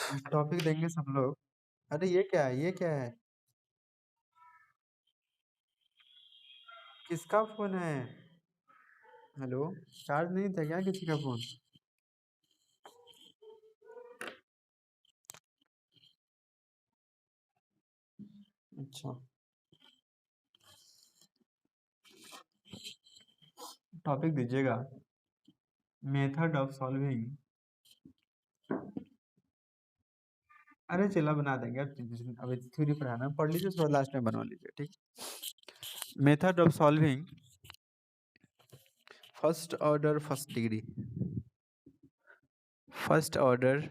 Topic देंगे सब लोग। अरे ये क्या है, ये क्या है? किसका फोन है? हेलो। चार्ज नहीं था क्या किसी का फोन? अच्छा। टॉपिक दीजिएगा। Method of solving. अरे चला बना देंगे अभी थ्योरी पढ़ाना, पढ़ लीजिए उसके बाद लास्ट में बनवा लीजिए, ठीक। Method of solving first order first degree. First order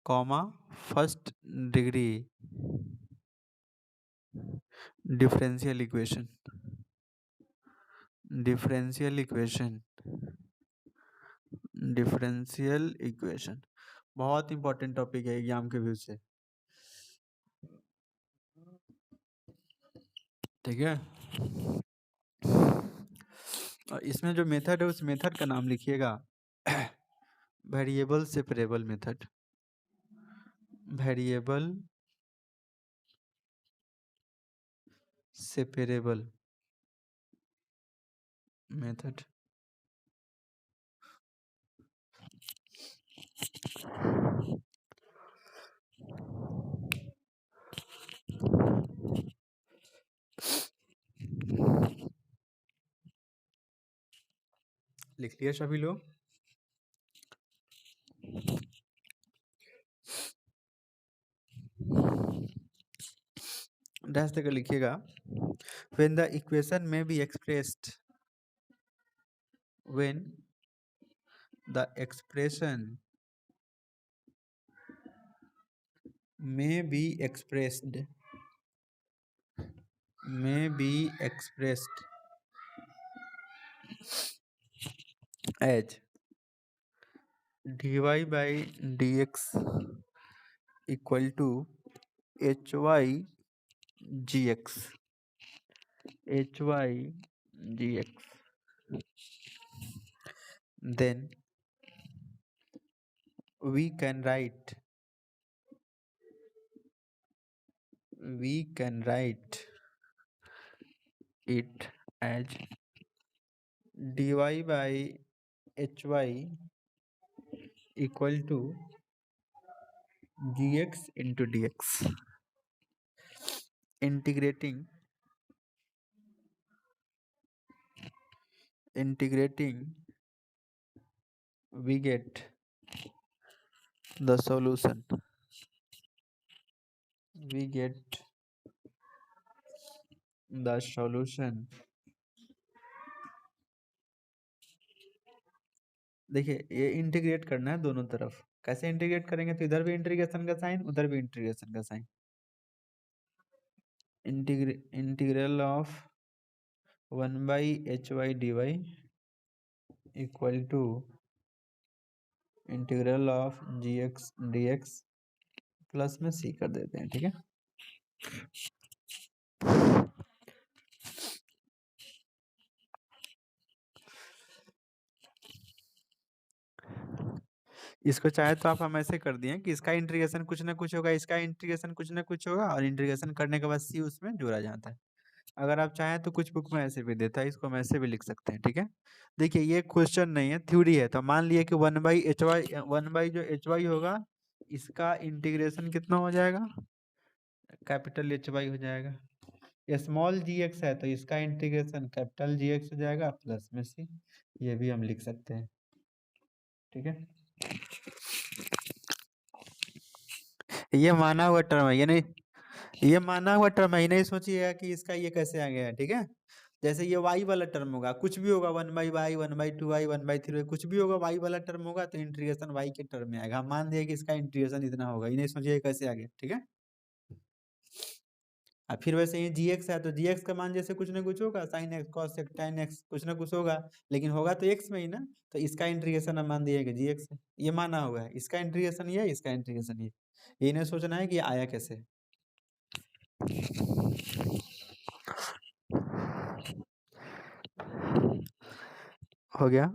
comma first degree differential equation. Differential equation. Differential equation बहुत इंपॉर्टेंट टॉपिक है एग्जाम के व्यू से, ठीक है। और इसमें जो मेथड है उस मेथड का नाम लिखिएगा variable separable method. Variable separable method. लिख लिया सभी लोग? डैश देकर लिखिएगा। when the equation may be expressed when the expression may be expressed as dy by dx equal to hy gx then we can write it as dy by hy equal to gx into dx. Integrating we get the solution. देखिए ये integrate करना है दोनों तरफ। कैसे integrate करेंगे? तो इधर भी इंटीग्रेशन का साइन, उधर भी इंटीग्रेशन का sign. Integral of 1 by hy dy equal to integral of gx dx plus में c कर देते हैं, ठीक है। इसको चाहे तो आप हम ऐसे कर दिए कि इसका इंटीग्रेशन कुछ ना कुछ होगा, इसका इंटीग्रेशन कुछ ना कुछ होगा, और इंटीग्रेशन करने के बाद सी उसमें जोड़ा जाता है। अगर आप चाहें तो कुछ बुक में ऐसे भी देता है, इसको हम ऐसे भी लिख सकते हैं, ठीक है। देखिए ये क्वेश्चन नहीं है, थ्योरी है। तो मान लिए कि 1 बाई जो एच वाई होगा, इसका इंटीग्रेशन कितना हो जाएगा? कैपिटल एच वाई हो जाएगा। स्मॉल जी एक्स है तो इसका इंटीग्रेशन कैपिटल जी एक्स हो जाएगा प्लस में सी। ये भी हम लिख सकते हैं, ठीक है। ये माना हुआ टर्म है, ये नहीं, ये माना हुआ टर्म है, ये नहीं सोचिएगा कि इसका ये कैसे आ गया है, ठीक है। जैसे ये वाई वाला टर्म होगा, कुछ भी होगा 1/y 1/2y 1/3 कुछ भी होगा, वाई वाला टर्म होगा तो इंटीग्रेशन वाई के टर्म में आएगा। हम मान दिए कि इसका इंटीग्रेशन इतना होगा, ये नहीं सोचिएगा कैसे आ गया, ठीक है। और फिर वैसे ही जी एक्स है तो जी एक्स का मान जैसे कुछ ना कुछ होगा, sine x cos x tan x कुछ ना कुछ होगा, लेकिन होगा तो एक्स में ही ना। तो इसका इंटीग्रेशन हम मान दिए कि जी एक्स है, ये माना हुआ है। इसका इंटीग्रेशन ये, इसका इंटीग्रेशन ये नहीं सोचना है कि ये आया कैसे। हो गया।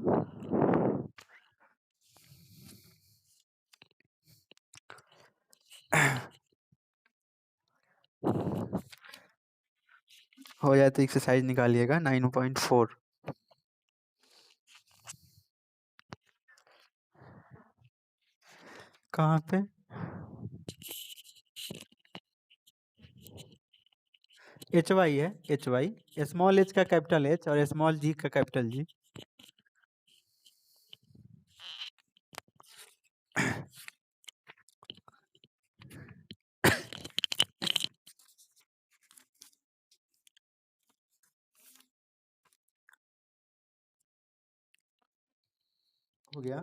हो जाए तो एक्सरसाइज निकालिएगा 9.4। कहाँ पे? HY है, HY, स्मॉल h का कैपिटल H और स्मॉल g का कैपिटल G। हो गया।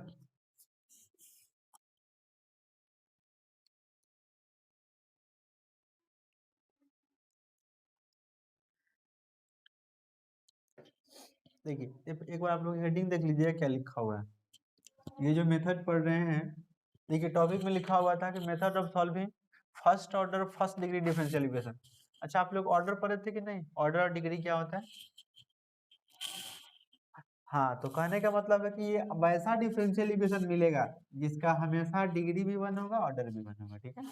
देखिए एक बार आप लोग हेडिंग देख लीजिए क्या लिखा हुआ है। ये जो मेथड पढ़ रहे हैं, देखिए टॉपिक में लिखा हुआ था कि method of solving first order first degree differential equation. अच्छा आप लोग ऑर्डर पढ़े थे कि नहीं? ऑर्डर और डिग्री क्या होता है? हाँ, तो कहने का मतलब है कि ये वैसा डिफरेंशियल इक्वेशन मिलेगा जिसका हमेशा डिग्री भी वन होगा, ऑर्डर भी वन होगा, ठीक है।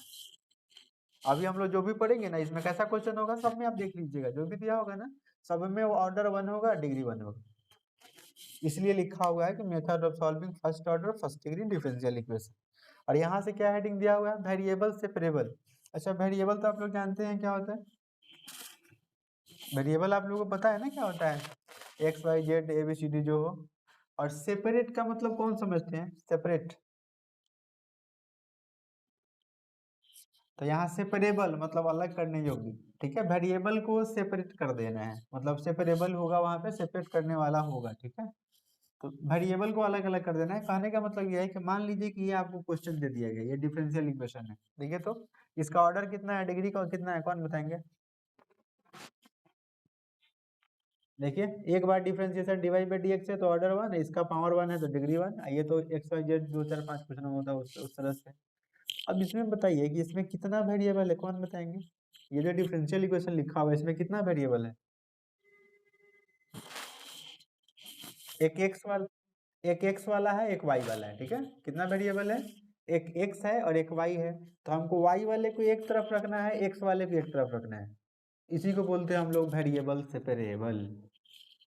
अभी हम लोग जो भी पढ़ेंगे ना, इसमें कैसा क्वेश्चन होगा सब में आप देख लीजिएगा, जो भी दिया होगा ना सब में वो ऑर्डर वन होगा, डिग्री वन होगा। इसलिए लिखा हुआ है कि method of solving first order first degree differential equation. और यहाँ से क्या हेडिंग दिया हुआ है? Variable separable. अच्छा वेरिएबल तो आप लोग जानते हैं क्या होता है? वेरिएबल आप लोगों को पता है ना क्या होता है? X Y Z A B C D जो हो। और सेपरेट का मतलब कौन समझते हैं? सेपरेट। तो यहाँ सेपरेबल मतलब अलग करने योग्य, ठीक है। वेरिएबल को सेपरेट कर देना है, मतलब सेपरेबल होगा, वहां पे सेपरेट करने वाला होगा, ठीक है। तो वेरिएबल को अलग अलग कर देना है। कहने का मतलब यह है कि मान लीजिए कि ये आपको क्वेश्चन दे दिया गया, ये डिफरेंशियल इक्वेशन है, देखिए तो इसका ऑर्डर कितना है, डिग्री का कितना है, कौन बताएंगे? देखिए एक बार differentiation d y by d x है तो ऑर्डर वन है, इसका पावर वन है तो डिग्री वन। ये तो एक्स वाई जेड 2 4 5 क्वेश्चन होता है उस तरह से। अब इसमें बताइए कि इसमें कितना वेरिएबल है, कौन बताएंगे? ये जो डिफरेंशियल इक्वेशन लिखा हुआ है इसमें कितना वेरिएबल है? एक एक्स वाला, एक एक्स वाला है, एक वाई वाला है, ठीक है। कितना वेरिएबल है? एक एक्स है और एक वाई है। तो हमको वाई वाले को एक तरफ रखना है, एक्स वाले को एक तरफ रखना है। इसी को बोलते हैं हम लोग वेरिएबल सेपरेबल।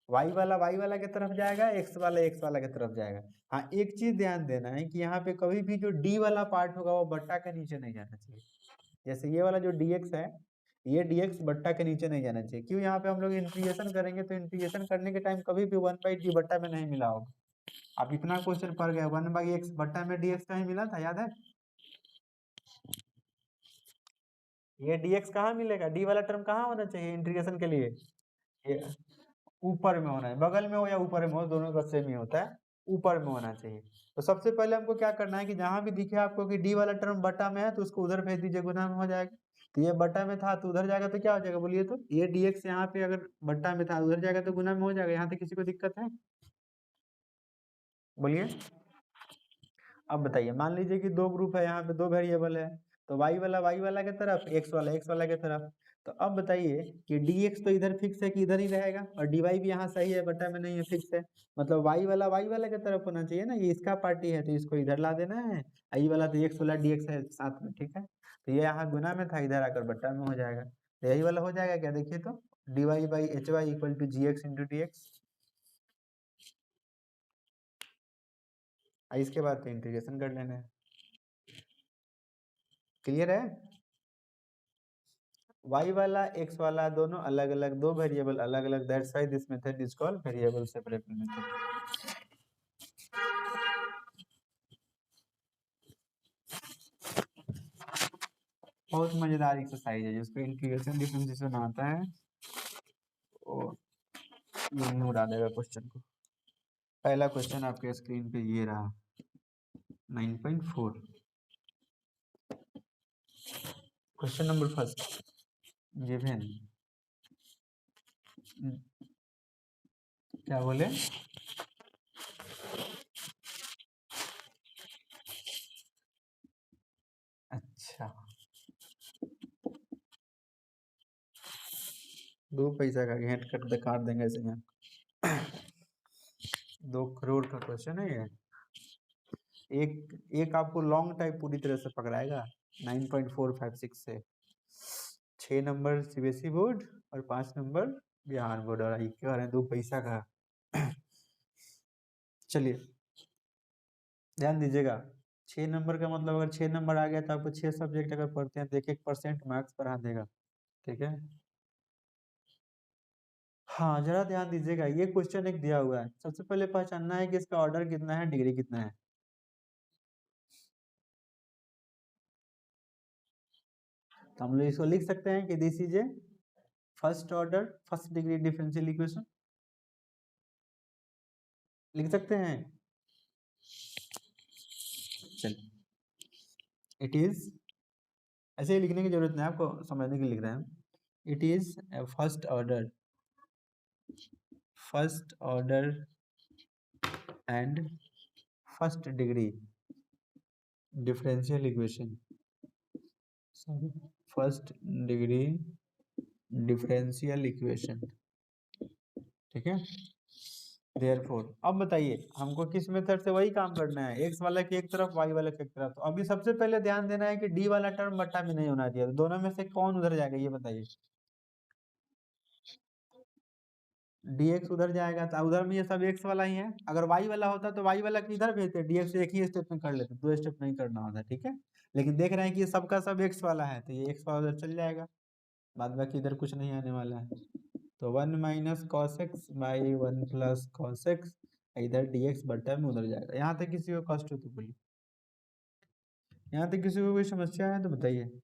वाई वाला की तरफ जाएगा, एक्स वाला की तरफ जाएगा। हाँ एक चीज ध्यान देना है कि यहाँ पे कभी भी जो डी वाला पार्ट होगा वो बट्टा के नीचे नहीं जाना चाहिए। जैसे ये वाला जो dx है, ये dx बट्टा के नीचे नहीं जाना चाहिए। क्यों? यहाँ पे हम लोग इंटीग्रेशन करेंगे तो इंटीग्रेशन करने के टाइम कभी भी 1/d बट्टा में नहीं मिला होगा। आप इतना क्वेश्चन पढ़ गए, 1/x बट्टा में dx कहीं मिला था, याद है? ये dx कहाँ मिलेगा? डी वाला टर्म कहाँ होना चाहिए इंटीग्रेशन के लिए? ये ऊपर में होना है, बगल में हो या ऊपर में हो, दोनों का सेम ही होता है, ऊपर में होना चाहिए। तो सबसे पहले हमको क्या करना है कि जहां भी दिखे आपको कि डी वाला टर्म बटा में है तो उसको उधर भेज दीजिए, गुना में हो जाएगा। तो ये बटा में था तो उधर जाएगा तो क्या हो जाएगा बोलिए तो? ये dx यहाँ पे अगर बट्टा में था उधर जाएगा तो गुना में हो जाएगा। यहाँ तक किसी को दिक्कत है? बोलिए। अब बताइए, मान लीजिए कि दो ग्रुप है, यहाँ पे दो वेरिएबल है, तो वाई वाला की तरफ, एक्स वाला की तरफ। तो अब बताइए कि dx तो इधर फिक्स है कि इधर ही रहेगा, और dy भी यहाँ सही है, बटा में नहीं है, फिक्स है। मतलब वाई वाला की तरफ होना चाहिए ना, ये इसका पार्टी है तो इसको इधर ला देना है। आई वाला तो एक्स वाला dx है साथ में, ठीक है। तो ये यहाँ गुना में था, इधर आकर बट्टा में हो जाएगा। तो यही वाला हो जाएगा क्या, देखिए तो dy by H Y equal to G X into D X. इसके बाद तो इंटीग्रेशन कर लेना है। क्लियर है? y वाला x वाला दोनों अलग अलग, दो वेरिएबल अलग अलग, that's why this method is called variable separable method. बहुत मजेदार एक्सरसाइज है जिसको इंटीग्रेशन डिफरेंशिएशन आता है और ये उड़ा देगा क्वेश्चन को। पहला क्वेश्चन आपके स्क्रीन पे ये रहा, 9.4। Question number first given. क्या बोले? अच्छा, 2 पैसा का घेंट कर काट देंगे ऐसे में। 2 करोड़ का क्वेश्चन है ये। एक एक आपको लॉन्ग टाइप पूरी तरह से पकड़ाएगा 9.456 से। 6 नंबर सीबीएसई बोर्ड और 5 नंबर बिहार बोर्ड, और ये कह रहे हैं 2 पैसा का। चलिए ध्यान दीजिएगा, 6 नंबर का मतलब अगर 6 नंबर आ गया तो आपको 6 सब्जेक्ट अगर पढ़ते हैं तो 1% मार्क्स बढ़ा देगा। ठीक है, हाँ जरा ध्यान दीजिएगा, ये क्वेश्चन एक दिया हुआ है, सबसे पहले पहचानना है कि इसका ऑर्डर कितना है, डिग्री कितना है। तो हम लोग इसको लिख सकते हैं कि this is a first order first degree differential equation, लिख सकते हैं। चलिए, इट इज, ऐसे ही लिखने की जरूरत नहीं, आपको समझने के लिए लिख रहे हैं। It is a first order and first degree differential equation, sorry, first degree differential equation. ठीक है, देयरफॉर अब बताइए हमको किस मेथड से वही काम करना है, एक्स वाला की एक तरफ वाई वाला की एक तरफ। तो अभी सबसे पहले ध्यान देना है कि डी वाला टर्म बट्टा में नहीं होना चाहिए, तो दोनों में से कौन उधर जाएगा ये बताइए। dx उधर जाएगा, तो उधर में ये सब x वाला ही है, अगर y वाला होता तो y वाला किधर भेजते, dx एक ही स्टेप में कर लेते, 2 स्टेप नहीं करना होता। ठीक है, लेकिन देख रहे हैं कि ये सबका सब x वाला है, तो ये x वाला उधर चल जाएगा, बाद बाकी इधर कुछ नहीं आने वाला है। तो 1 minus cos x by 1 plus cos x, इधर dx बट्टा में उधर जाएगा। यहाँ तक किसी को कष्ट हो तो बोलिए, यहाँ तक किसी को कोई समस्या है तो बताइए।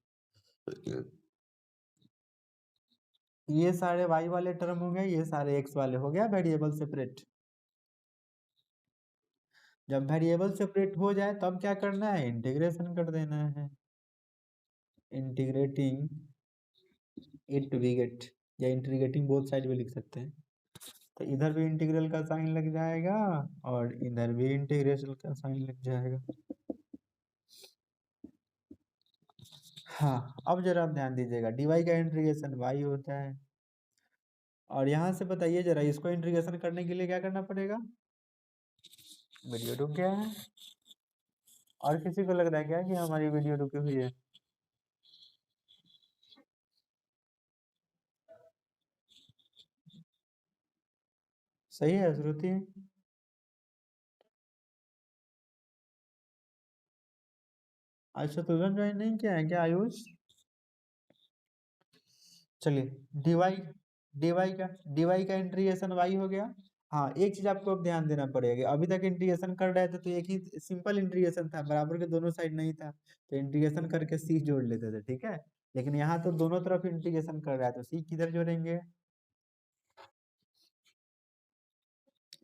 ये सारे y वाले टर्म हो गए, ये सारे x वाले हो गया वेरिएबल सेपरेट। जब वेरिएबल सेपरेट हो जाए तब क्या करना है, इंटीग्रेशन कर देना है, इंटीग्रेटिंग इट वी गेट, या इंटीग्रेटिंग बोथ साइड भी लिख सकते हैं। तो इधर भी इंटीग्रल का साइन लग जाएगा और इधर भी इंटीग्रेशन का साइन लग जाएगा। हाँ अब जरा आप ध्यान दीजिएगा, dy का इंटीग्रेशन y होता है, और यहाँ से बताइए जरा इसको इंटीग्रेशन करने के लिए क्या करना पड़ेगा। वीडियो रुक गया है, और किसी को लग रहा है क्या कि हमारी वीडियो रुकी हुई है। सही है श्रुति, अच्छा तुझे ज्वाइन नहीं किया है क्या आयुष। चलिए डीवाई, डीवाई का इंटीग्रेशन वाई हो गया। हाँ एक चीज आपको अब ध्यान देना पड़ेगा, अभी तक इंटीग्रेशन कर रहे थे तो एक ही सिंपल इंटीग्रेशन था, बराबर के दोनों साइड नहीं था, तो इंटीग्रेशन करके सी जोड़ लेते थे। ठीक है, लेकिन यहाँ तो दोनों तरफ इंटीग्रेशन कर रहा है, तो सी किधर जोड़ेंगे,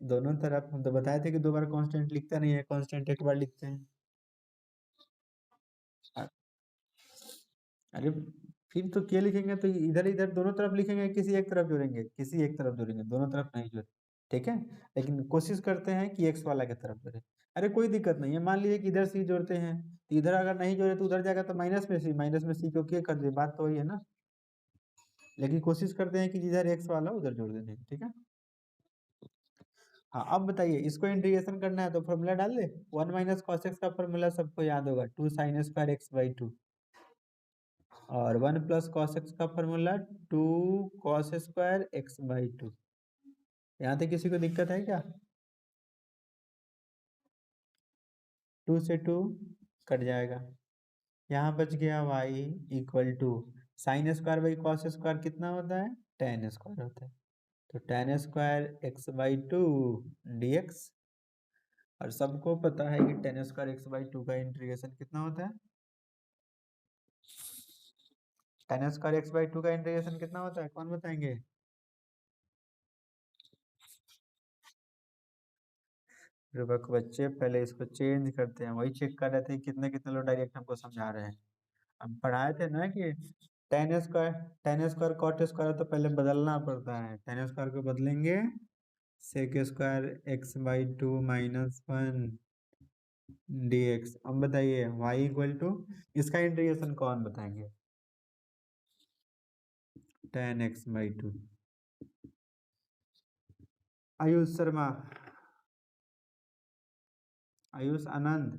दोनों तरफ। हम तो बताए थे कि 2 बार कांस्टेंट लिखता नहीं है, कांस्टेंट एक बार लिखते हैं। अ- अरे फिर तो क्या लिखेंगे, तो इधर इधर दोनों तरफ लिखेंगे, किसी एक तरफ जोड़ेंगे, किसी एक तरफ जोड़ेंगे, दोनों तरफ नहीं जोड़े। ठीक है, लेकिन कोशिश करते हैं कि एक्स वाला की तरफ जोड़े। अरे कोई दिक्कत नहीं है, मान लीजिए कि इधर सी जोड़ते हैं, तो इधर अगर नहीं जोड़े तो उधर जाएगा, तो माइनस में सी को क्या कर दे, बात तो वही है ना। लेकिन कोशिश करते हैं कि जिधर एक्स वाला उधर जोड़ देने। ठीक है, हाँ अब बताइए इसको इंटीग्रेशन करना है तो फॉर्मूला डाल दे, 1 माइनस कॉस एक्स का फॉर्मूला सबको याद होगा, 2 साइन स्क्वायर एक्स बाई 2, और 1 प्लस कॉस एक्स का formula 2 cos square x by 2। यहाँ तक किसी को दिक्कत है क्या, 2 से 2 कट जाएगा, यहाँ बच गया y equal to sine square by cos square कितना होता है, टेन स्क्वायर होता है, तो tan square x by 2 dx। और सबको पता है कि टेन स्क्वायर एक्स बाई 2 का इंटीग्रेशन कितना होता है, टेन स्क्वायर एक्स बाई 2 का इंटीग्रेशन कितना होता है, कौन बताएंगे। रुबक बच्चे पहले इसको चेंज करते हैं, वही चेक कर रहे थे कितने कितने लोग डायरेक्ट हमको समझा रहे हैं। हम पढ़ाए थे ना कि tan square, tan square cot square तो पहले बदलना पड़ता है, टेन स्क्वायर को बदलेंगे sec square x by 2 minus 1 dx। अब बताइए y इक्वल टू, इसका इंटीग्रेशन कौन बताएंगे, tan x by 2। Ayush Sharma, Ayush Anand,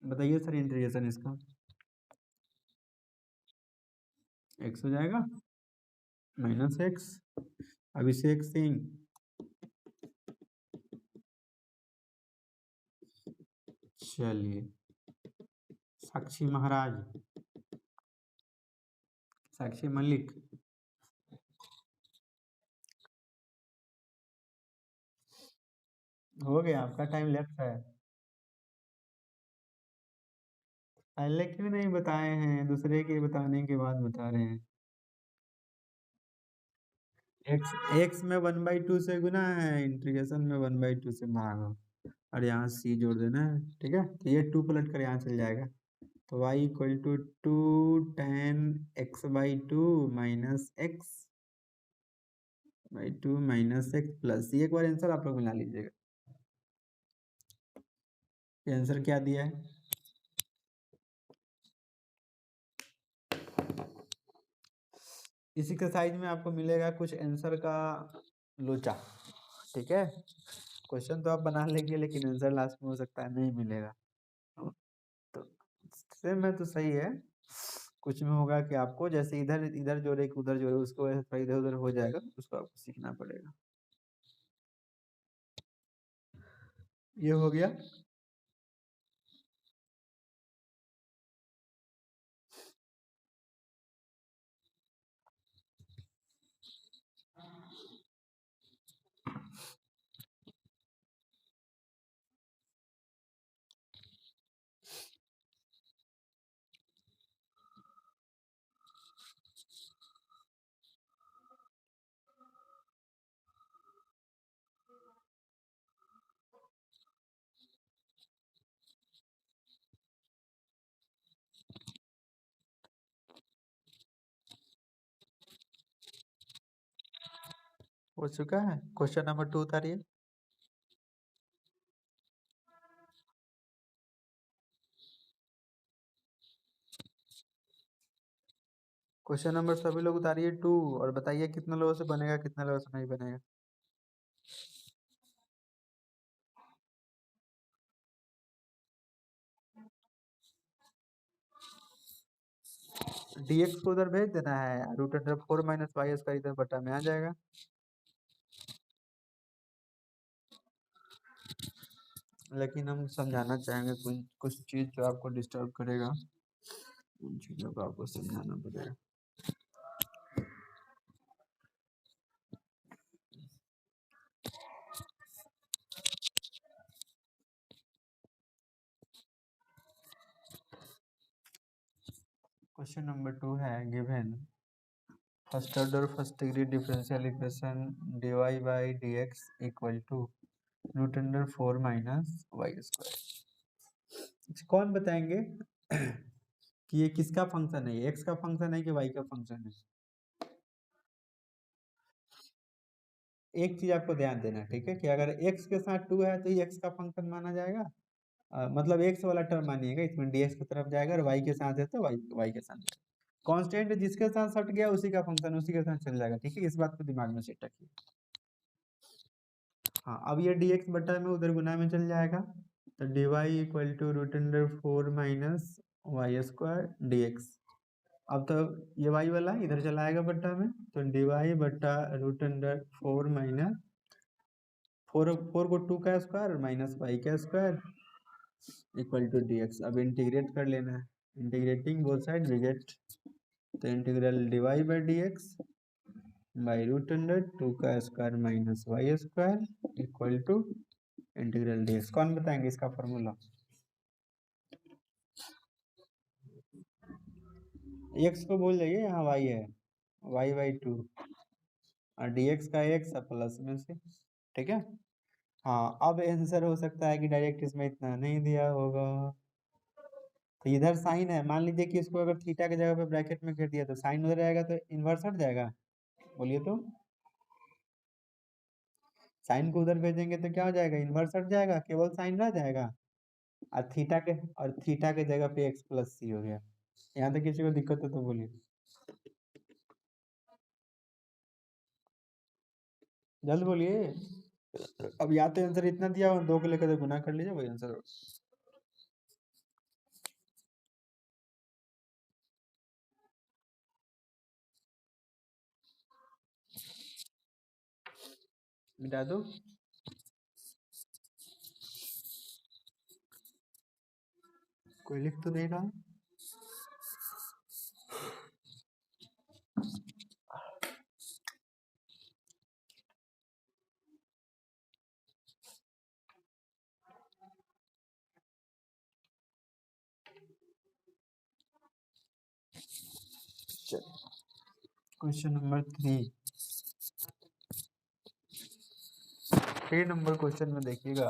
बताइए सर इंटीग्रेशन इसका। एक्स हो जाएगा माइनस एक्स। अभिषेक सिंह, चलिए। साक्षी महाराज, साक्षी मलिक, हो गया आपका टाइम लेफ्ट है। पहले क्यों नहीं बताए हैं, दूसरे के बताने के बाद बता रहे हैं। एक्स एक्स में 1/2 से गुना है, इंटीग्रेशन में 1/2 से भाग हो, और यहाँ सी जोड़ देना है, ठीक है। तो ये 2 पलट कर यहाँ चल जाएगा, तो y equal to 2 tan x/2 minus X by 2 minus X plus, ये एक बार आंसर आप लोग मिला लीजिएगा। ये आंसर क्या दिया है? इसी के साइज में आपको मिलेगा कुछ आंसर का लोचा, ठीक है। क्वेश्चन तो आप बना लेंगे लेकिन आंसर लास्ट में हो सकता है नहीं मिलेगा। तो सेम है तो सही है। कुछ में होगा कि आपको जैसे इधर इधर जोड़े कि उधर जोड़े, उसको वैसे थोड़ा इधर उधर हो जाएगा, उसको आपको सीखना पड़ेगा। ये हो गया। हो चुका है। Question number 2 उतारिए। क्वेश्चन नंबर सभी लोग उतारिए 2, और बताइए कितने लोगों से बनेगा, कितने लोगों से नहीं बनेगा। dx को उधर भेज देना है, √4 माइनस वाई स्क्वायर इधर बटा में आ जाएगा। लेकिन हम समझाना चाहेंगे कुछ कुछ चीज जो आपको डिस्टर्ब करेगा, उन चीजों को आपको समझाना पड़ेगा। क्वेश्चन नंबर 2 है given first order first degree differential equation dy by dx equal to √4 minus Y square. कौन बताएंगे कि ये किसका फंक्शन है, एक्स का फंक्शन है कि वाई का फंक्शन है। एक चीज आपको ध्यान देना, ठीक है, कि अगर x के साथ 2 है तो ये x का फंक्शन माना जाएगा। मतलब x वाला टर्म मानिएगा, इसमें dx की तरफ जाएगा, और y के साथ है तो y के साथ। कांस्टेंट जिसके साथ सट गया उसी का फंक्शन उसी के साथ चल जाएगा, ठीक है। इस बात को दिमाग में सेट रखिए। हाँ, अब ये dx बटा में उधर गुना में चल जाएगा, तो dy equal to √4 minus Y square dx। अब तो ये y वाला इधर चला आएगा बट्टा में, तो dy बट्टा √4 माइनस 4 को 2 का स्क्वायर माइनस वाई का स्क्वायर इक्वल टू dx। अब इंटीग्रेट कर लेना है, integrating both side we get, तो integral dy by dx by √2 का square minus Y square equal to integral dx। कौन बताएंगे इसका फॉर्मूला? x को भूल जाइए, यहाँ y है, y/2 और dx का x प्लस में से, ठीक है। हाँ, अब आंसर हो सकता है कि डायरेक्ट इसमें इतना नहीं दिया होगा, तो इधर साइन है, मान लीजिए कि इसको अगर थीटा की जगह पे ब्रैकेट में घेर दिया तो साइन उधर आएगा तो इन्वर्स हट जाएगा। बोलिए तो, साइन को उधर भेजेंगे तो क्या हो जाएगा, इन्वर्स हट जाएगा, केवल साइन रह जाएगा, और थीटा के जगह पे x प्लस सी हो गया। यहाँ तक किसी को दिक्कत हो तो बोलिए, जल्द बोलिए। अब या तो आंसर इतना दिया और 2 को लेकर गुना कर लीजिए, वही आंसर होगा। मिटा दो। कोई लिख तो नहीं रहा। क्वेश्चन नंबर 3 नंबर क्वेश्चन में देखिएगा,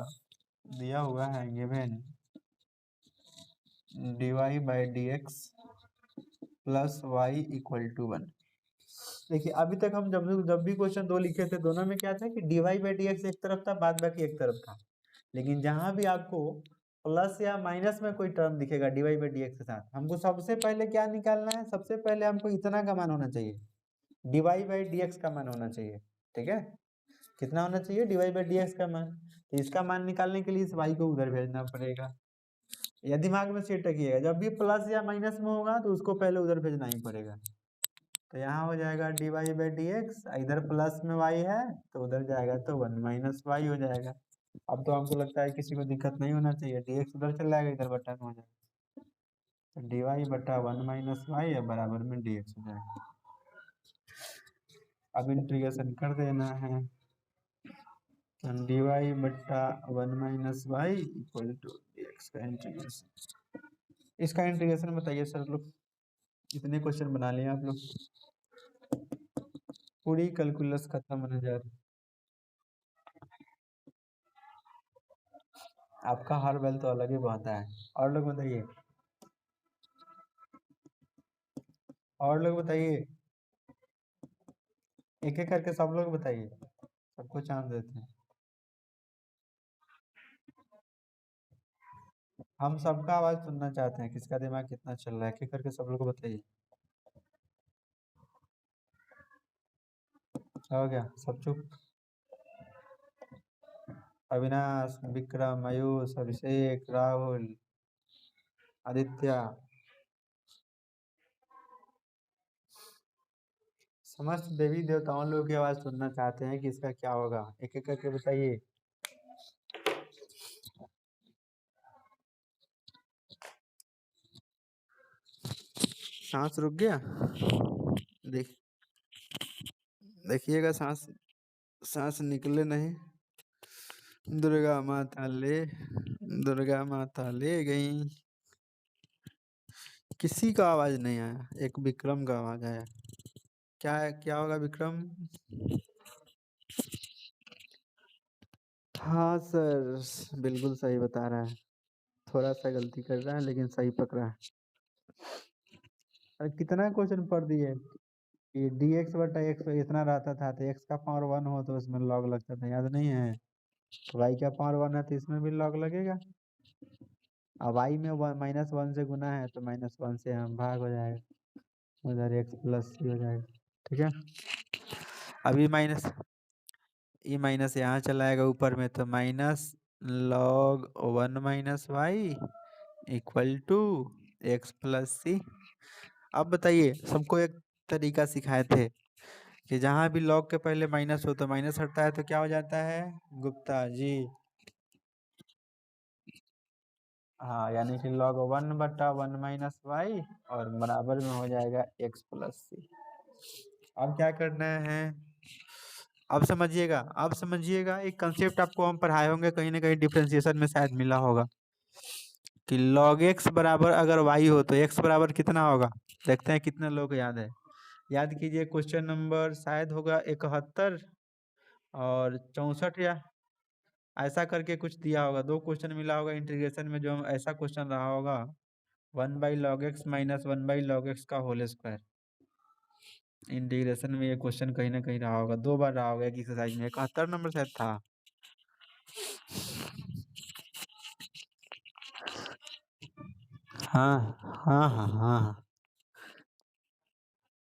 दिया हुआ है given dy/dx plus Y equal to 1। देखिए अभी तक हम जब भी क्वेश्चन 2 लिखे थे, दोनों में क्या था कि dy/dx एक तरफ था, बाद बाकी एक तरफ था। लेकिन जहां भी आपको प्लस या माइनस में कोई टर्म दिखेगा dy/dx के साथ, हमको सबसे पहले क्या निकालना है? सबसे पहले हमको इतना का मान होना चाहिए, dy/dx का मान होना चाहिए। ठीक है, कितना होना चाहिए? dy/dx का मान। तो इसका मान निकालने के लिए इस y को उधर भेजना पड़ेगा। या दिमाग में सेट रखिएगा, जब भी प्लस या माइनस में होगा तो उसको पहले उधर भेजना ही पड़ेगा। तो यहाँ हो जाएगा dy/dx, इधर प्लस में y है तो उधर जाएगा तो 1 - y हो जाएगा। अब तो हमको लगता है किसी को दिक्कत नहीं होना चाहिए, dx उधर चल जाएगा, इधर बटा में हो जाएगा। तो dy/1 - y बराबर में dx हो जाएगा। अब इंटीग्रेशन कर देना है, dy/1 - y equal to dx का इंटीग्रेशन। इसका इंटीग्रेशन बताइए सर लोग, इतने क्वेश्चन बना लिए आप लोग, पूरी कैलकुलस खत्म होने जा रही। आपका हर बैल तो अलग ही बहता है। और लोग बताइए, और लोग बताइए, एक एक करके सब लोग बताइए, सबको चांस देते हैं। हम सबका आवाज सुनना चाहते हैं, किसका दिमाग कितना चल रहा है, एक एक करके सब लोग बताइए। हो गया सब चुप? अविनाश, विक्रम, आयुष, अभिषेक, राहुल, आदित्य, समस्त देवी देवताओं लोगों की आवाज सुनना चाहते हैं कि इसका क्या होगा, एक एक करके बताइए। सांस रुक गया? देख, देखिएगा सांस, सांस निकले नहीं। दुर्गा माता ले, दुर्गा माता ले गई। किसी का आवाज नहीं आया, एक विक्रम का आवाज आया। क्या है, क्या होगा विक्रम? हाँ सर, बिल्कुल सही बता रहा है। थोड़ा सा गलती कर रहा है लेकिन सही पकड़ा है। अरे कितना क्वेश्चन पढ़ दिए कि dx/x इतना रहता था, तो x का पावर 1 हो तो उसमें लॉग लगता था, याद नहीं है? तो y का पावर 1 है तो इसमें भी लॉग लगेगा। अब y में -1 से गुना है तो -1 से हम भाग हो जाएगा, उधर x प्लस c हो जाएगा। ठीक है, अभी माइनस, ये माइनस यहाँ चला आएगा ऊपर में, तो -log 1 - y equal to x plus C. अब बताइए, सबको एक तरीका सिखाए थे कि जहाँ भी लॉग के पहले माइनस हो तो माइनस हटता है तो क्या हो जाता है गुप्ता जी? हाँ, यानी कि log 1/1 - y और बराबर में हो जाएगा x प्लस सी। अब क्या करना है? अब समझिएगा, अब समझिएगा, एक कंसेप्ट आपको हम पढ़ाए होंगे कहीं ना कहीं, डिफरेंशिएशन में शायद मिला होगा कि log x बराबर अगर y हो तो x बराबर कितना होगा। देखते हैं कितने लोग याद है। याद कीजिए, क्वेश्चन नंबर शायद होगा 71 और 64, या ऐसा करके कुछ दिया होगा, 2 क्वेश्चन मिला होगा इंटीग्रेशन में, जो ऐसा क्वेश्चन रहा होगा 1/log x minus 1/log x का होल स्क्वायर। इंटीग्रेशन में ये क्वेश्चन कहीं ना कहीं रहा होगा, 2 बार रहा होगा एक एक्सरसाइज में, 71 नंबर शायद था। हाँ हाँ हाँ हाँ हाँ।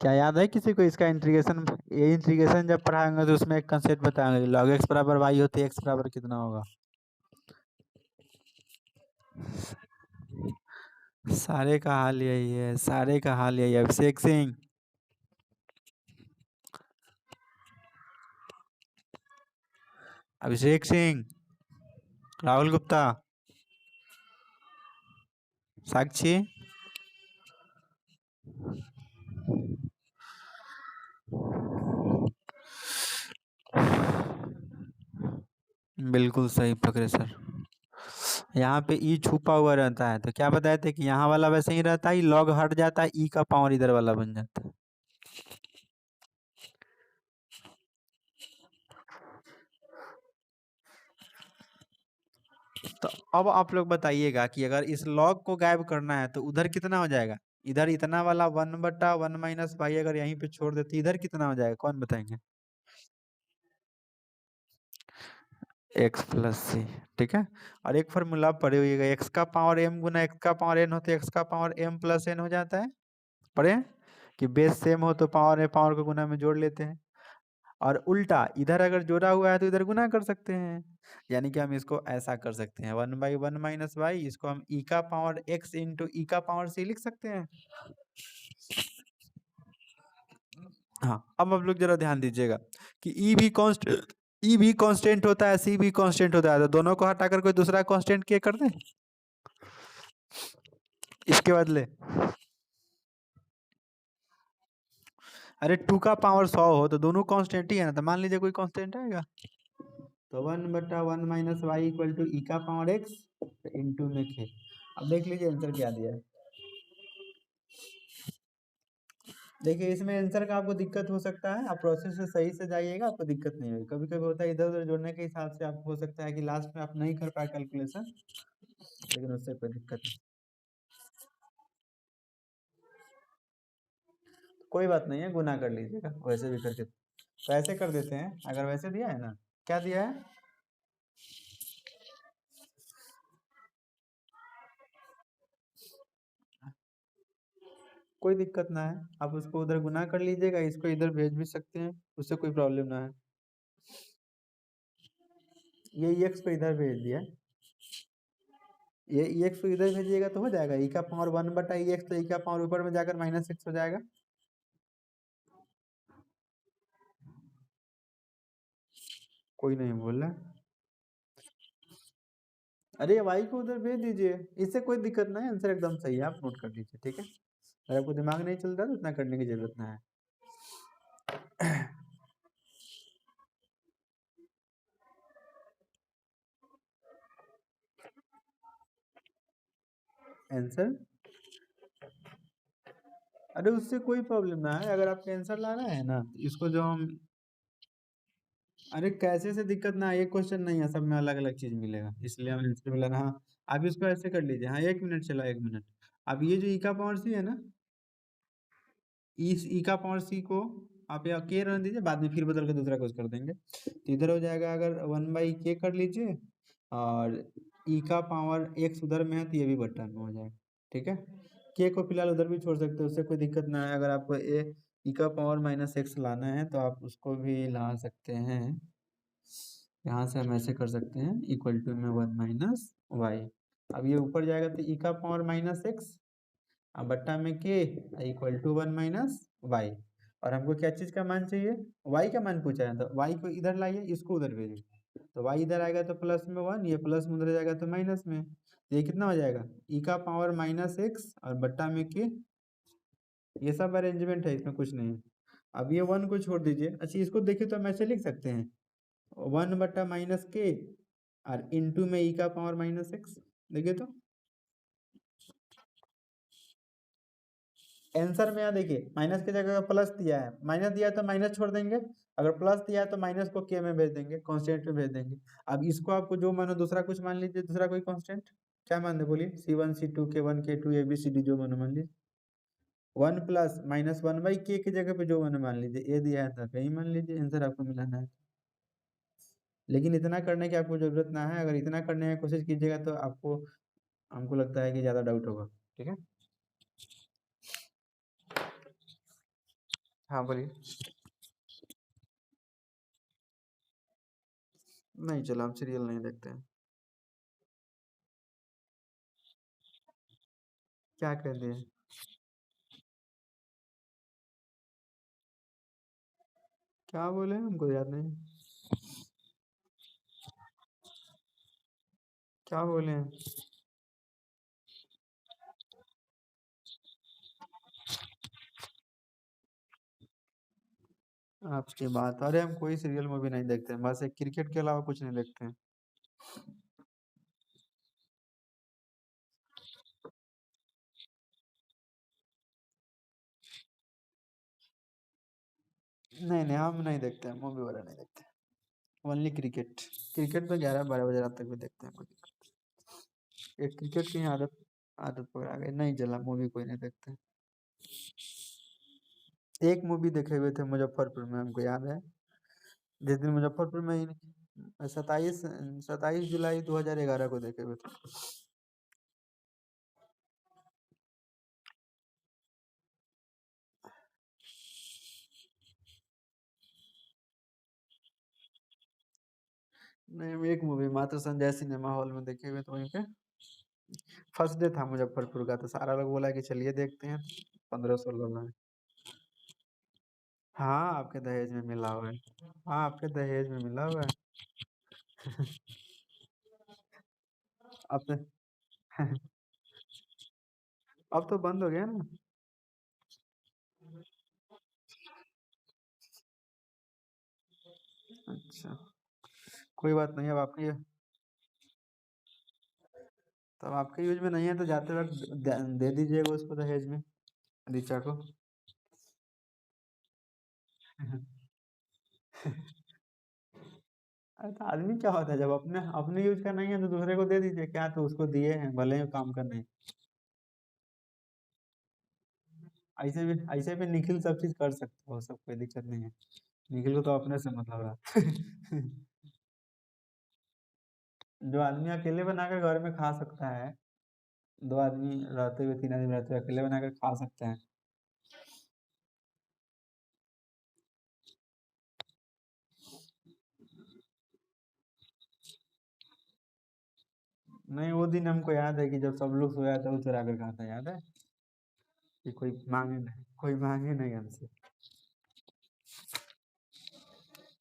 क्या याद है किसी को इसका इंटीग्रेशन? ये इंटीग्रेशन जब पढ़ाएंगे तो उसमें एक कंसेप्ट बताएंगे, लॉग एक्स बराबर वाई होती है, एक्स बराबर कितना होगा। सारे का हाल यही है, सारे का हाल यही है। अभिषेक सिंह, अभिषेक सिंह, राहुल गुप्ता, साक्षी, बिल्कुल सही पकड़े सर। यहाँ पे ई छुपा हुआ रहता है, तो क्या बताए थे कि यहाँ वाला वैसे ही रहता है, लॉग हट जाता है, ई का पावर इधर वाला बन जाता है। तो अब आप लोग बताइएगा कि अगर इस लॉग को गायब करना है तो उधर कितना हो जाएगा। इधर इतना वाला 1/1 - अगर यहीं पे छोड़ देते इधर कितना हो जाएगा, कौन बताएंगे। एक्स प्लस सी, ठीक है। और एक फॉर्मूला पढ़े हुएगा, एक्स का पावर एम गुना एक्स का पावर एन होता है, एक्स का पावर एम प्लस एन हो जाता है। पढ़े हैं? कि बेस सेम हो तो पावर है, पावर को गुना में जोड़ लेते हैं। और उल्टा इधर अगर जोड़ा हुआ है तो इधर गुना कर सकते हैं। यानी कि हम इसको ऐसा कर सकते हैं, 1/1 - इसको हम ई का पावर एक्स इंटू ई का पावर सी लिख सकते हैं। हाँ, अब आप लोग जरा ध्यान दीजिएगा कि ई भी कांस्टेंट होता है, सी भी कांस्टेंट होता है, तो दोनों को हटाकर कोई दूसरा कांस्टेंट के कर दें इसके बदले। अरे 2 का पावर 100 हो तो दोनों कांस्टेंट ही है ना, तो मान लीजिए कोई कांस्टेंट आएगा। तो 1/1 - वाई इक्वल टू ई का पावर एक्स इंटू में के। अब देख लीजिए आंसर क्या दिया है। देखिए इसमें आंसर का आपको दिक्कत हो सकता है, आप प्रोसेस से सही से जाइएगा, आपको दिक्कत नहीं होगी। कभी कभी होता है इधर उधर जोड़ने के हिसाब से आपको हो सकता है कि लास्ट में आप नहीं कर पाए कैलकुलेशन, लेकिन उससे कोई दिक्कत नहीं। कोई बात नहीं है, गुना कर लीजिएगा वैसे भी करके। तो ऐसे कर देते हैं, अगर वैसे दिया है ना, क्या दिया है, कोई दिक्कत ना है, आप उसको उधर गुना कर लीजिएगा, इसको इधर भेज भी सकते हैं, उससे कोई प्रॉब्लम ना है। ये एक्स को इधर भेज दिया, ये एक्स को इधर भेजिएगा तो हो जाएगा, ई का पावर 1/x, तो ई का पावर ऊपर में जाकर -x हो जाएगा। कोई नहीं बोल रहा। अरे वाई को उधर भेज दीजिए, इससे कोई दिक्कत नहीं है, आंसर एकदम सही है, आप नोट कर लीजिए, ठीक है। अगर आपको दिमाग नहीं चल रहा तो उतना करने की जरूरत ना है। आंसर, अरे उससे कोई प्रॉब्लम ना है, अगर आपको आंसर लाना है ना तो इसको जो हम, अरे कैसे से दिक्कत ना है, एक क्वेश्चन नहीं है, सब में अलग अलग चीज मिलेगा, इसलिए हम आंसर मिला ना। हाँ, आप इसको ऐसे कर लीजिए, हाँ 1 मिनट चला, 1 मिनट। अब ये जो ई का पावर सी है ना, इस ई का पावर सी को आप यहाँ के रहने दीजिए, बाद में फिर बदल के दूसरा कुछ कर देंगे, तो इधर हो जाएगा, अगर 1/k कर लीजिए, और ई का पावर एक्स उधर में है तो ये भी बट्टा में हो जाएगा, ठीक है। के को फिलहाल उधर भी छोड़ सकते हो, उससे कोई दिक्कत ना है। अगर आपको ए ई का पावर -x लाना है तो आप उसको भी ला सकते हैं, यहाँ से हम ऐसे कर सकते हैं, इक्वल टू में 1 - y। अब ये ऊपर जाएगा तो ई का पावर -x, अब बट्टा में के इक्वल टू 1 - y। और हमको क्या चीज का मान चाहिए, y का मान पूछा है, तो y को इधर लाइए, इसको उधर भेजिए, तो y इधर आएगा तो प्लस में 1, ये प्लस में उधर जाएगा तो माइनस में, तो ये कितना हो जाएगा, ई का पावर -x और बट्टा में के। ये सब अरेंजमेंट है, इसमें कुछ नहीं है। अब ये 1 को छोड़ दीजिए, अच्छा इसको देखिए तो हम ऐसे लिख सकते हैं, 1/-के और इंटू में ई का पावर -x। देखिए तो आंसर में यहाँ देखिए, माइनस की जगह प्लस दिया है, माइनस दिया है तो माइनस छोड़ देंगे, अगर प्लस दिया है तो माइनस को के में भेज देंगे, कांस्टेंट में भेज देंगे। अब इसको आपको जो मानो दूसरा कुछ मान लीजिए, दूसरा कोई कांस्टेंट, क्या मान दे बोलिए, C1 C2 K1 K2 ABCD जो मानो मान लीजिए, 1 + -1/k की जगह पे जो मानो मान लीजिए, ए दिया है तो कहीं मान लीजिए, आंसर आपको मिलाना है। लेकिन इतना करने की आपको जरूरत ना है, अगर इतना करने की कोशिश कीजिएगा तो आपको, हमको लगता है कि ज्यादा डाउट होगा, ठीक है। हाँ बोलिए। नहीं चला, हम सीरियल नहीं देखते हैं। क्या कह दिए? क्या बोले हमको याद नहीं। क्या बोले हैं? आपकी बात, अरे हम कोई सीरियल मूवी नहीं देखते हैं, बस एक क्रिकेट के अलावा कुछ नहीं देखते हैं। नहीं नहीं, हम नहीं देखते हैं, मूवी वगैरह नहीं देखते। Only cricket. क्रिकेट तो 11-12 बजे रात तक भी देखते हैं, कोई दिक्कत। एक क्रिकेट की आदत आदत पकड़ा गई, नहीं चला, मूवी कोई नहीं देखते। एक मूवी देखे हुए थे मुजफ्फरपुर में, हमको याद है। जिस दिन मुजफ्फरपुर में ही 27 जुलाई 2011 को देखे हुए थे। नहीं, हम एक मूवी मात्र संजय सिनेमा हॉल में देखे हुए थे वहीं पे। फर्स्ट डे था मुजफ्फरपुर का, तो सारा लोग बोला कि चलिए देखते हैं। 15-16 में। हाँ, आपके दहेज में मिला हुआ है। हाँ, आपके दहेज में मिला हुआ है। अब तो अब तो बंद हो गया ना। अच्छा, कोई बात नहीं। अब आपके तब आपके यूज में नहीं है, तो जाते वक्त दे दीजिएगा उसको दहेज में, ऋचा को। अरे तो आदमी क्या होता है, जब अपने अपने यूज का नहीं है तो दूसरे को दे दीजिए, क्या तो उसको दिए हैं, भले ही काम करने। ऐसे भी निखिल सब चीज कर सकते हो, सब कोई दिक्कत नहीं है। निखिल को तो अपने से मतलब है। जो आदमी अकेले बनाकर घर में खा सकता है, 2 आदमी रहते हुए, 3 आदमी रहते हुए अकेले बनाकर खा सकते हैं। नहीं, वो दिन हमको याद है कि जब सब लोग सोया था, वो चुरा कर खाता, याद है। कि कोई मांगे नहीं हमसे।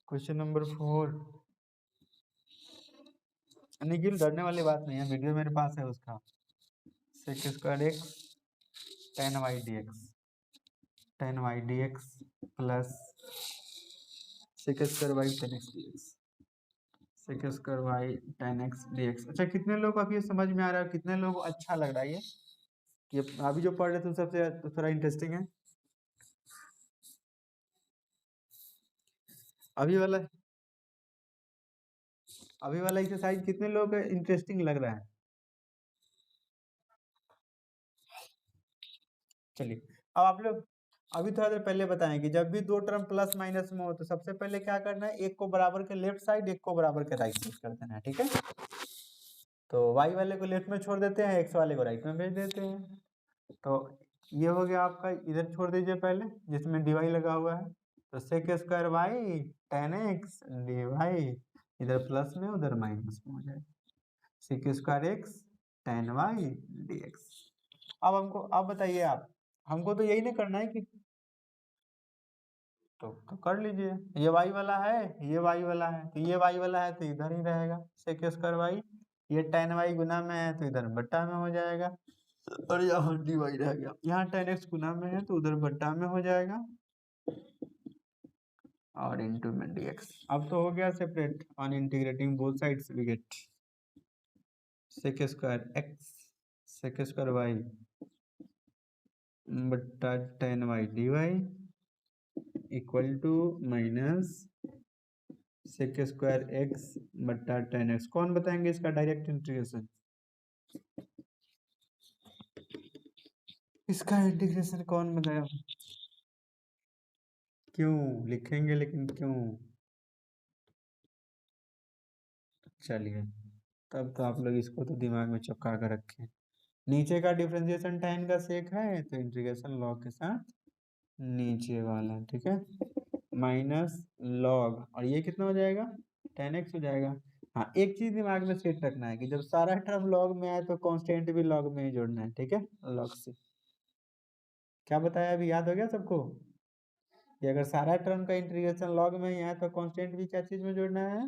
Question number 4। निखिल, डरने वाली बात नहीं है, वीडियो मेरे पास है उसका। sec² x tan y dx plus sec² y tan x dx। sec² y tan x dx। अच्छा, कितने लोग को अब ये समझ में आ रहा है, कितने लोग को अच्छा लग रहा है ये, कि अभी जो पढ़ रहे थे सबसे थोड़ा इंटरेस्टिंग है। अभी वाला अभी वाला एक्सरसाइज कितने लोग को इंटरेस्टिंग लग रहा है? चलिए, अब आप लोग अभी थोड़ा देर पहले बताएं कि जब भी दो टर्म प्लस माइनस में हो, तो सबसे पहले क्या करना है, एक को बराबर के लेफ्ट साइड, एक को बराबर के राइट साइड कर देना है, ठीक है। तो वाई वाले को लेफ्ट में छोड़ देते हैं, एक्स वाले को राइट में भेज देते हैं। तो ये हो गया आपका, इधर छोड़ दीजिए पहले, जिसमें डीवाई लगा हुआ है। तो sec² y tan x dy, इधर प्लस में उधर माइनस में हो जाएगा। sec² x tan y dx। अब बताइए आप, हमको तो यही नहीं करना है कि, तो कर लीजिए। ये वाई वाला है, ये वाई वाला है, तो ये वाई वाला है तो इधर ही रहेगा sec²y। ये tan y गुना में है तो इधर बट्टा में हो जाएगा। और यहाँ dy रह गया, यहाँ tan x गुना में है तो उधर बट्टा में हो जाएगा, और इंटू में dx। अब तो हो गया separate, on integrating both sides we get sec² x sec² y बट्टा tan y dy equal to minus sec² x बट्टा tan x। कौन बताएंगे इसका डायरेक्ट इंटीग्रेशन? इसका इंटीग्रेशन कौन बताएगा? क्यों लिखेंगे, लेकिन क्यों? चलिए, तब तो आप लोग इसको तो दिमाग में चिपका कर रखें। नीचे का डिफरेंशिएशन tan का सेक है, तो इंटीग्रेशन लॉग के साथ नीचे वाला, ठीक है, माइनस लॉग, और ये कितना हो जाएगा, 10x हो जाएगा। हाँ, एक चीज दिमाग में सेट रखना है कि जब सारा टर्म लॉग में आए तो कांस्टेंट भी लॉग में ही जोड़ना है, ठीक है, लॉग से। क्या बताया अभी, याद हो गया सबको कि अगर सारा टर्म का इंटीग्रेशन लॉग में ही है तो कांस्टेंट भी क्या चीज में जोड़ना है,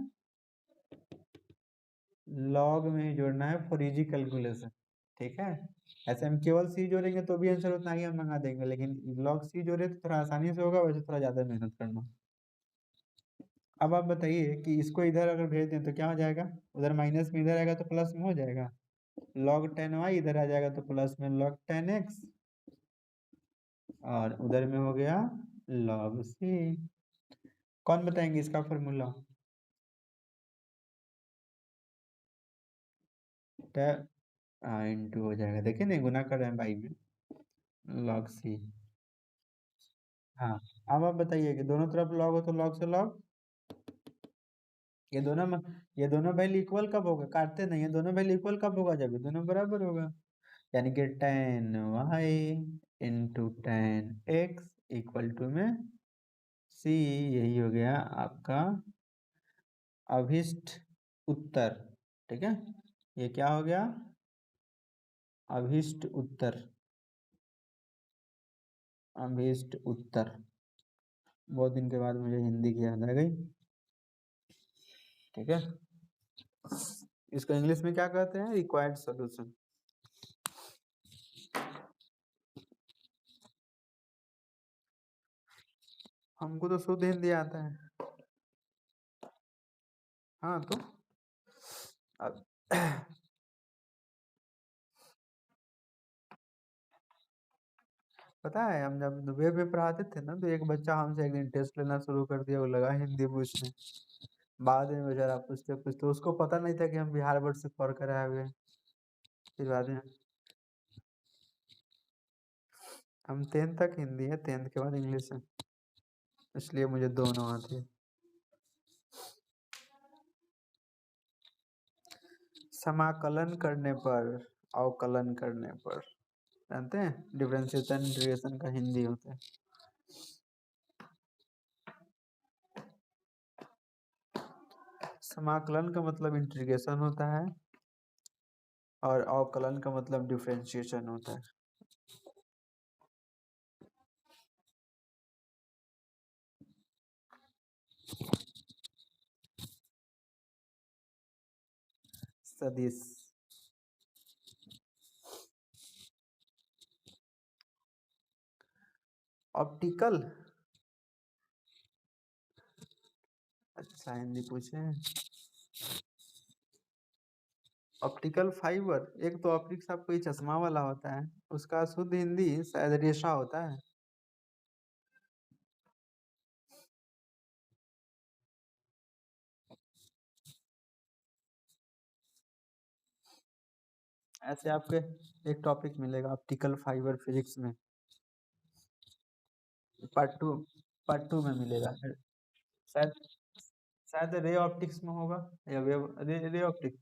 लॉग में ही जोड़ना है फॉर इजी कैलकुलेशन, ठीक है। ऐसे हम केवल सी जोड़ेंगे तो भी आंसर उतना ही हम मंगा देंगे, लेकिन लॉग सी जोड़े तो थोड़ा आसानी से होगा, वैसे थोड़ा ज्यादा मेहनत करना। अब आप बताइए कि इसको इधर अगर भेज दें तो क्या हो जाएगा, उधर माइनस में इधर आएगा तो प्लस में हो जाएगा, लॉग 10y इधर आ जाएगा तो प्लस में लॉग 10x, और उधर में हो गया लॉग सी। कौन बताएंगे इसका फॉर्मूला, इंटू हो जाएगा, देखिए नहीं गुना कर रहे हैं बाई में, लॉग सी। हाँ, अब आप बताइए कि दोनों तरफ लॉग हो तो लॉग से लॉग, ये दोनों में, ये दोनों वैल्यू इक्वल कब होगा, काटते नहीं है, दोनों वैल्यू इक्वल कब होगा, जब ये दोनों बराबर होगा, यानी कि 10y into 10x equal to में सी, यही हो गया आपका अभिष्ट उत्तर, ठीक है, ये क्या हो गया, अभिष्ट उत्तर, अभिष्ट उत्तर। बहुत दिन के बाद मुझे हिंदी की याद आ गई, ठीक है। इसको इंग्लिश में क्या कहते हैं, रिक्वायर्ड सॉल्यूशन। हमको तो शुद्ध हिंदी आता है। हाँ तो अब पता है, हम जब दुबई पे पढ़ाते थे ना तो एक बच्चा हमसे एक दिन टेस्ट लेना शुरू कर दिया, वो लगा हिंदी पूछने, बाद में बेचारा पूछते पूछते उसको पता नहीं था कि हम बिहार बोर्ड से पढ़ कर आए हुए हैं। फिर बाद में, हम 10th तक हिंदी है, 10th के बाद इंग्लिश है, इसलिए मुझे दोनों आती है। समाकलन करने पर, अवकलन करने पर, जानते हैं डिफरेंशिएशन इंटीग्रेशन का हिंदी होता है। समाकलन का मतलब इंटीग्रेशन होता है, और अवकलन का मतलब डिफरेंशिएशन होता है। सदिश, ऑप्टिकल, अच्छा हिंदी पूछे हैं। ऑप्टिकल फाइबर, एक तो ऑप्टिक्स आपको ये चश्मा वाला होता है, उसका शुद्ध हिंदी शायद रेशा होता है। ऐसे आपके एक टॉपिक मिलेगा ऑप्टिकल फाइबर फिजिक्स में, पार्ट 2, पार्ट 2 में मिलेगा शायद, शायद रे ऑप्टिक्स में होगा, या वेव रे ऑप्टिक्स।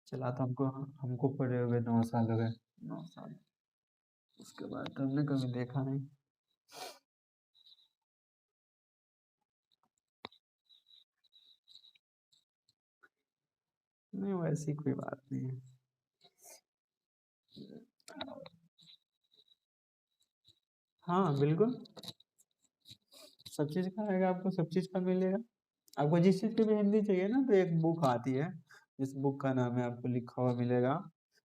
चला तो हमको, हमको पढ़े हुए 9 साल हो गए, 9 साल, उसके बाद तो हमने कभी देखा नहीं। नहीं वैसी कोई बात नहीं है। हाँ बिल्कुल, सब चीज का आएगा, आपको सब चीज का मिलेगा। आपको जिस चीज की भी हिंदी चाहिए ना तो एक बुक आती है, जिस बुक का नाम है आपको लिखा हुआ मिलेगा।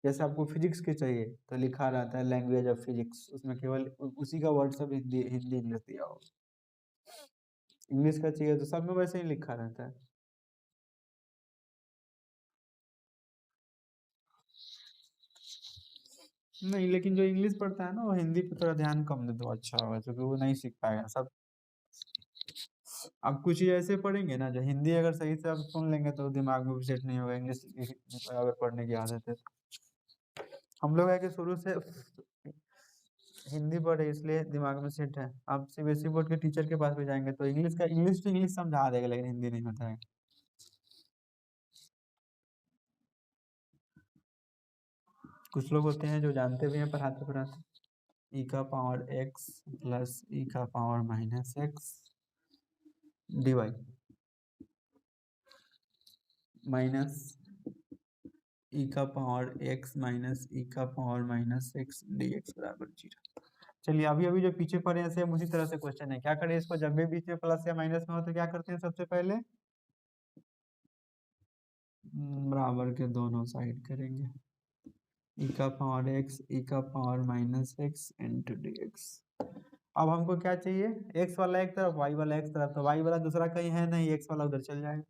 जैसे आपको फिजिक्स की चाहिए तो लिखा रहता है लैंग्वेज ऑफ फिजिक्स, उसमें केवल उसी का वर्ड सब हिंदी हिंदी इंग्लिश दिया हो। इंग्लिश का चाहिए तो सब में वैसे ही लिखा रहता है। नहीं, लेकिन जो इंग्लिश पढ़ता है ना वो हिंदी पे थोड़ा ध्यान कम दे तो अच्छा होगा, क्योंकि वो नहीं सीख पाएगा सब। आप कुछ ही ऐसे पढ़ेंगे ना, जो हिंदी अगर सही से आप सुन लेंगे तो दिमाग में भी सेट नहीं होगा, इंग्लिश अगर पढ़ने की आदत है। हम लोग है कि शुरू से हिंदी पढ़े इसलिए दिमाग में सेट है। आप सीबीएसई बोर्ड के टीचर के पास भी जाएंगे तो इंग्लिश का, इंग्लिश तो इंग्लिश समझा देगा, लेकिन हिंदी नहीं होता है। कुछ लोग होते हैं जो जानते भी हैं पढ़ाते पढ़ाते। ई का पावर एक्स प्लस ई का power minus x divide minus e का पावर एक्स माइनस ई का power minus x d x बराबर 0। चलिए अभी अभी जो पीछे पड़े हैं सेम उसी तरह से क्वेश्चन है। क्या करें इसको, जब भी बीच में प्लस या माइनस में हो तो क्या करते हैं सबसे पहले बराबर के दोनों साइड करेंगे। ई का पावर एक्स ई का power minus x into D x. अब हमको क्या चाहिए, एक्स वाला एक तरफ वाई वाला एक तरफ, तो वाई वाला दूसरा कहीं है नहीं, एक्स वाला उधर चल जाएगा।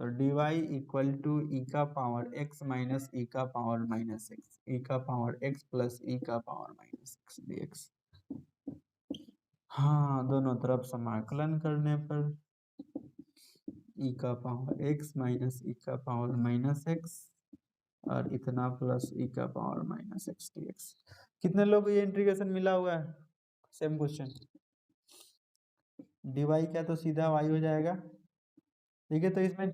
तो डी वाई इक्वल टू ई का पावर एक्स माइनस ई का पावर माइनस एक्स ई का पावर एक्स प्लस ई का power minus x d x. हाँ दोनों तरफ समाकलन करने पर ई का पावर एक्स माइनस ई का पावर माइनस एक्स और इतना प्लस ई का power minus x d x. कितने लोग को ये इंटीग्रेशन मिला हुआ है, सेम क्वेश्चन। डी वाई क्या तो सीधा वाई हो जाएगा, ठीक है। तो इसमें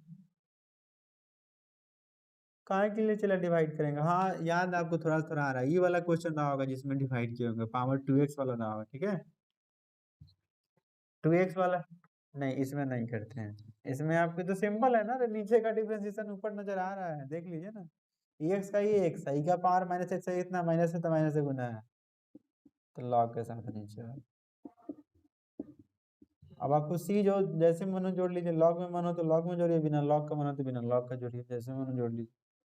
काय के लिए चला डिवाइड करेंगे, हाँ याद आपको थोड़ा थोड़ा आ रहा है, ये वाला क्वेश्चन रहा होगा जिसमें डिवाइड किए होंगे, पावर 2x वाला रहा होगा, ठीक है। 2x वाला नहीं, इसमें नहीं करते हैं। इसमें आपके तो सिंपल है ना, तो नीचे का डिफरेंशिएशन ऊपर नजर आ रहा है, देख लीजिए ना। एक्स का ये एक्स है, ई का पावर माइनस एक्स है, इतना माइनस है तो माइनस से गुना है, तो लॉग के साथ नीचे है। अब आपको सी जो जैसे मनो जोड़ लीजिए, लॉग में मनो तो लॉग में जोड़िए, बिना लॉग का मनो तो बिना लॉग का जोड़िए, जैसे मनो जोड़ लीजिए।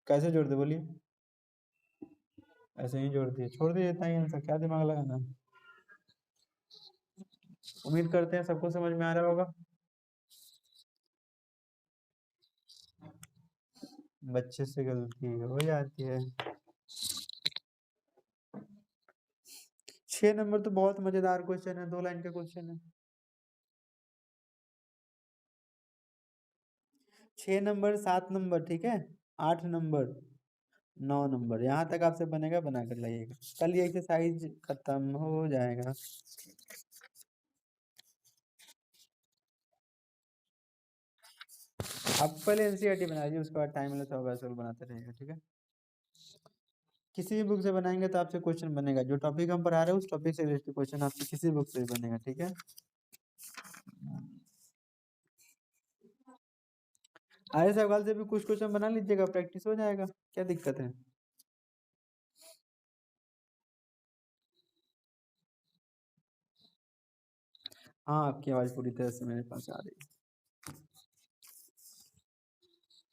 कैसे जोड़ दे बोलिए, ऐसे ही जोड़ दिए, छोड़ दिए, इतना ही आंसर, क्या दिमाग लगाना। उम्मीद करते हैं सबको समझ में आ रहा होगा। बच्चे से गलती हो जाती है। 6 नंबर तो बहुत मजेदार क्वेश्चन है, 2 लाइन का क्वेश्चन है। 6 नंबर 7 नंबर, ठीक है, 8 नंबर 9 नंबर, यहाँ तक आपसे बनेगा, बना कर लाइएगा, कल ये एक्सरसाइज खत्म हो जाएगा। आप पहले एनसीईआरटी बना लीजिए, उसके बाद टाइम मिले तो वैसे बनाते रहेगा, ठीक है। किसी भी बुक से बनाएंगे तो आपसे क्वेश्चन बनेगा, जो टॉपिक हम पढ़ा रहे हैं उस टॉपिक से रिलेटेड क्वेश्चन आपसे किसी बुक से भी बनेगा, ठीक है। आए सवाल से भी कुछ क्वेश्चन बना लीजिएगा, प्रैक्टिस हो जाएगा, क्या दिक्कत है। हाँ आपकी आवाज पूरी तरह से मेरे पास आ रही है।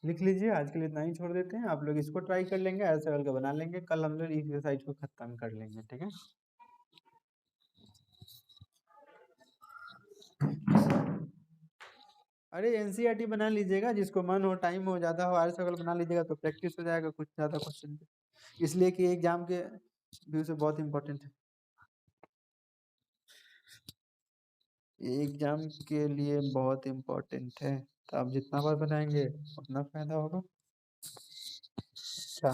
लिख लीजिए, आज के लिए इतना ही छोड़ देते हैं, आप लोग इसको ट्राई कर लेंगे, ऐसे सवाल का बना लेंगे, कल हम लोग इस एक्सरसाइज को खत्म कर लेंगे, ठीक है। अरे एनसीईआरटी बना लीजिएगा, जिसको मन हो, टाइम हो, ज्यादा हो, आर सवाल बना लीजिएगा तो प्रैक्टिस हो जाएगा कुछ ज्यादा क्वेश्चन पे, इसलिए कि एग्जाम के व्यू से बहुत इंपॉर्टेंट है, एग्जाम के लिए बहुत इंपॉर्टेंट है, तो आप जितना बार बनाएंगे उतना फायदा होगा। अच्छा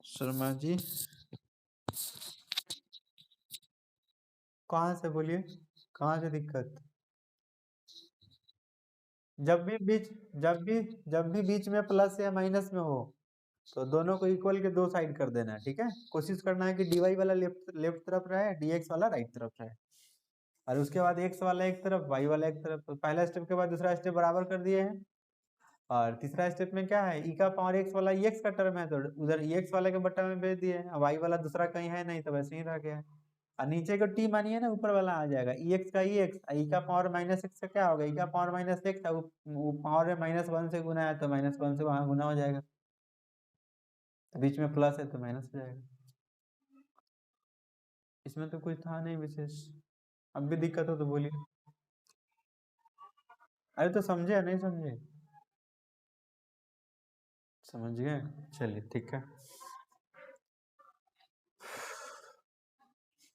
शर्मा जी, कहाँ से बोलिए, कहाँ से दिक्कत। जब भी बीच जब भी जब भी बीच में प्लस या माइनस में हो तो दोनों को इक्वल के दो साइड कर देना है, ठीक है। कोशिश करना है कि डी वाला लेफ्ट लेफ्ट तरफ रहे, डीएक्स वाला राइट तरफ रहे, और उसके बाद एक्स वाला एक तरफ वाई वाला एक तरफ। तो पहला स्टेप के बाद दूसरा स्टेप बराबर कर दिए हैं, और तीसरा स्टेप में क्या है, ई का पावर एक्स वाला एक्स का टर्म है तो उधर एक्स वाले के बट्टा में भेज दिए, वाई वाला दूसरा कहीं है नहीं तो वैसे ही रह गया है। और नीचे को टी मानिए ना, ऊपर वाला आ जाएगा ई एक्स का ई एक्स, ई का पावर माइनस एक्स का क्या होगा, ई का पावर माइनस एक्स, वो पावर में -1 से गुना है तो -1 से वहां गुना हो जाएगा, तो बीच में प्लस है तो माइनस हो जाएगा। इसमें तो कुछ था नहीं विशेष, अब भी दिक्कत हो तो बोलिए। अरे तो समझे या नहीं समझे, समझ गए, चलिए ठीक है।